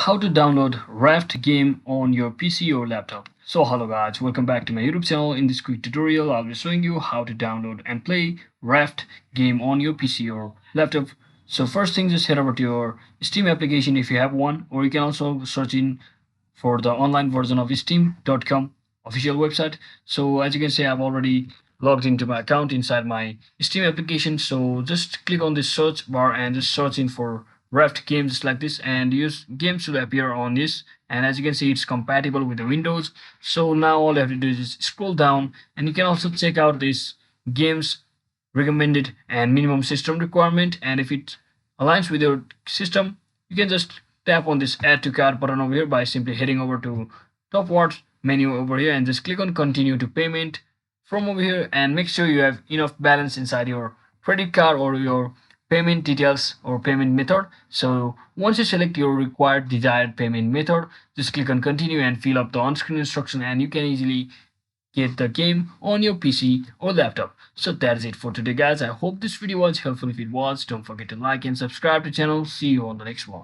how to download Raft game on your PC or laptop. So hello guys, welcome back to my YouTube channel. In this quick tutorial, I'll be showing you how to download and play Raft game on your PC or laptop. So first thing, just head over to your Steam application if you have one, or you can also search in for the online version of steam.com official website. So as you can see, I've already logged into my account inside my Steam application. So just click on this search bar and just search in for Raft games like this, and use games should appear on this. And as you can see, it's compatible with the Windows. So now all you have to do is scroll down, and you can also check out these games recommended and minimum system requirement. And if it aligns with your system, you can just tap on this add to cart button over here by simply heading over to top part menu over here and just click on continue to payment from over here, and make sure you have enough balance inside your credit card or your payment details or payment method. So once you select your required desired payment method, just click on continue and fill up the on-screen instruction, and you can easily get the game on your PC or laptop. So that's it for today guys. I hope this video was helpful. If it was, don't forget to like and subscribe to the channel. See you on the next one.